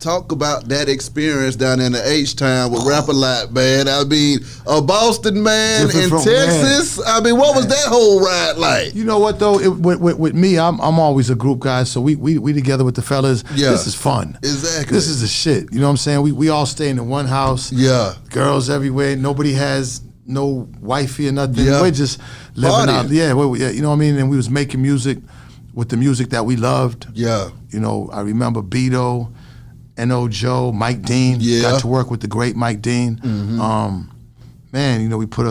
Talk about that experience down in the H-Town with Rap-A-Lot, man. I mean, a Boston man in Texas. Man. I mean, what was that whole ride like? You know what though? With me, I'm always a group guy. So we together with the fellas. Yeah. This is fun. Exactly. This is the shit. You know what I'm saying? We all stay in one house. Yeah. Girls everywhere. Nobody has no wifey or nothing. Yeah. We're just living out. Yeah. You know what I mean? And we was making music with the music that we loved. Yeah. You know, I remember Beto, N.O. Joe, Mike Dean. Yeah. Got to work with the great Mike Dean. Mm-hmm. Man, you know, we put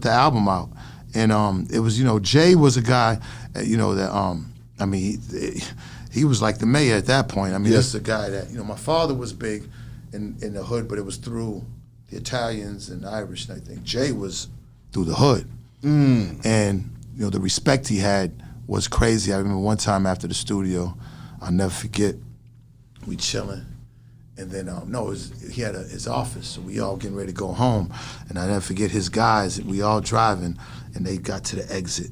the album out, and it was, you know, Jay was a guy, you know, that I mean, he was like the mayor at that point. I mean, this is a guy that, you know, my father was big in the hood, but it was through the Italians and the Irish, and I think Jay was through the hood, and you know, the respect he had was crazy. I remember one time after the studio, I'll never forget, we chilling, and then he had his office, so we all getting ready to go home, and I never forget his guys. We all driving, and they got to the exit,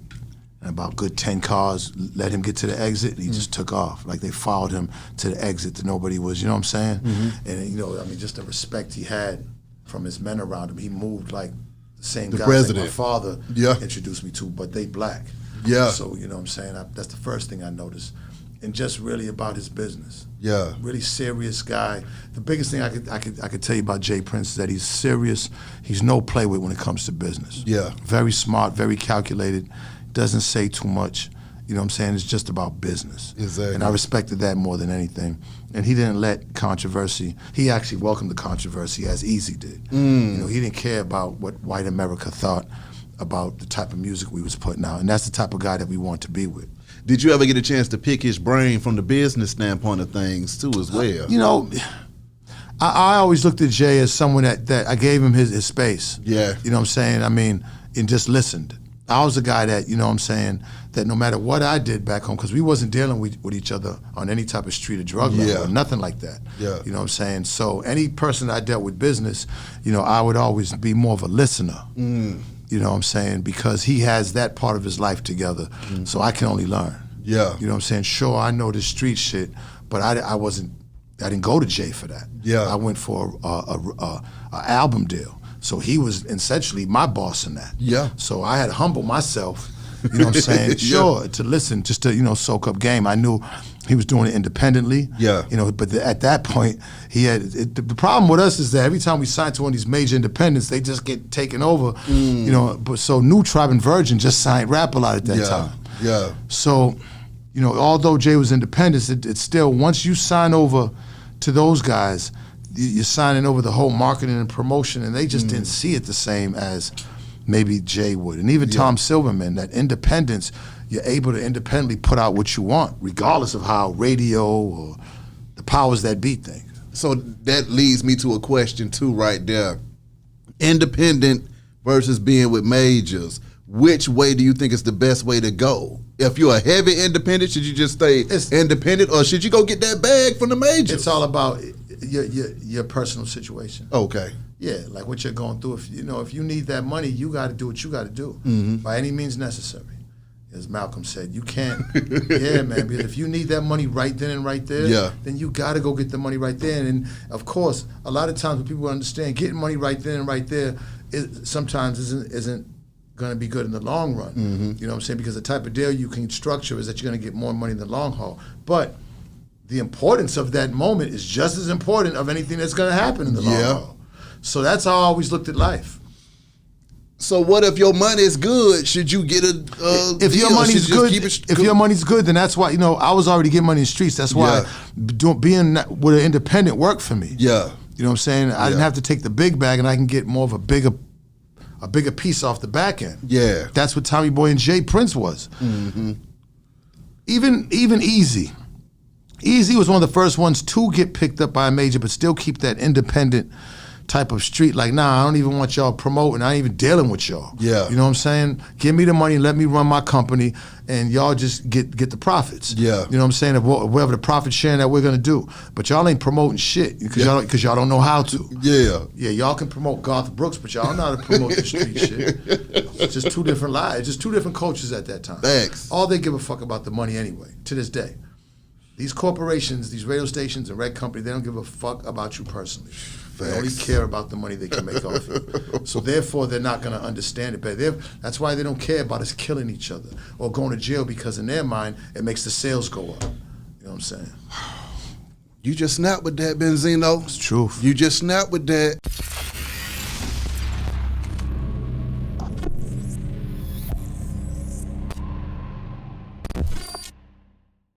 and about good 10 cars let him get to the exit, and he just took off. Like they followed him to the exit that nobody was. You know what I'm saying? And you know, I mean, just the respect he had from his men around him. He moved like the same guys that my father introduced me to, but they black. Yeah. So, you know what I'm saying? That's the first thing I noticed. And just really about his business. Yeah. Really serious guy. The biggest thing I could tell you about Jay Prince is that he's serious. He's no play with when it comes to business. Yeah. Very smart, very calculated, doesn't say too much. You know what I'm saying? It's just about business. Exactly. And I respected that more than anything. And he didn't let controversy, he actually welcomed the controversy as Easy did. You know, he didn't care about what white America thought about the type of music we was putting out. And that's the type of guy that we want to be with. Did you ever get a chance to pick his brain from the business standpoint of things too as well? You know, I always looked at Jay as someone that I gave him his space. Yeah. You know what I'm saying? I mean, and just listened. I was the guy that, you know what I'm saying, that no matter what I did back home, because we wasn't dealing with each other on any type of street or drug level or nothing like that. Yeah. You know what I'm saying? So any person I dealt with business, you know, I would always be more of a listener. You know what I'm saying? Because he has that part of his life together, so I can only learn. Yeah. You know what I'm saying? Sure, I know the street shit, but I didn't go to Jay for that. Yeah. I went for a album deal. So he was essentially my boss in that. Yeah. So I had to humble myself, you know what I'm saying? Sure, to listen, just to, you know, soak up game. I knew he was doing it independently. Yeah. You know, but at that point, he had, the problem with us is that every time we sign to one of these major independents, they just get taken over, you know. But so New Tribe and Virgin just signed Rap-A-Lot at that time. Yeah. So, you know, although Jay was independent, it's still, once you sign over to those guys, you're signing over the whole marketing and promotion, and they just didn't see it the same as maybe Jay would. And even Tom Silverman, that independence, you're able to independently put out what you want, regardless of how radio or the powers that be think. So that leads me to a question too right there. Independent versus being with majors. Which way do you think is the best way to go? If you're a heavy independent, should you just stay independent, or should you go get that bag from the majors? It's all about your personal situation. Okay. Yeah, like what you're going through. If you need that money, you got to do what you got to do by any means necessary. As Malcolm said, you can't. Yeah, man. Because if you need that money right then and right there, then you got to go get the money right there. And of course, a lot of times when people understand getting money right then and right there, sometimes isn't going to be good in the long run. You know what I'm saying? Because the type of deal you can structure is that you're going to get more money in the long haul. But the importance of that moment is just as important of anything that's going to happen in the long haul. So that's how I always looked at life. So what if your money is good? Should you get a if your money's good? If your money's good, then that's why, you know, I was already getting money in the streets. That's why being with an independent worked for me. Yeah. You know what I'm saying? I didn't have to take the big bag, and I can get more of a bigger piece off the back end. Yeah. That's what Tommy Boy and Jay Prince was. Even Easy. Easy was one of the first ones to get picked up by a major, but still keep that independent type of street. Like, nah, I don't even want y'all promoting. I ain't even dealing with y'all. Yeah. You know what I'm saying? Give me the money, let me run my company, and y'all just get the profits. Yeah. You know what I'm saying? Whatever the profit sharing that we're gonna do. But y'all ain't promoting shit because y'all don't know how to. Yeah. Yeah, y'all can promote Garth Brooks, but y'all don't know how to promote the street shit. It's just two different lives. Just two different cultures at that time. Thanks. All they give a fuck about the money anyway, to this day. These corporations, these radio stations and record companies, they don't give a fuck about you personally. They only care about the money they can make off you. So therefore, they're not going to understand it. But that's why they don't care about us killing each other or going to jail, because in their mind, it makes the sales go up. You know what I'm saying? You just snapped with that, Benzino. It's truth. You just snapped with that.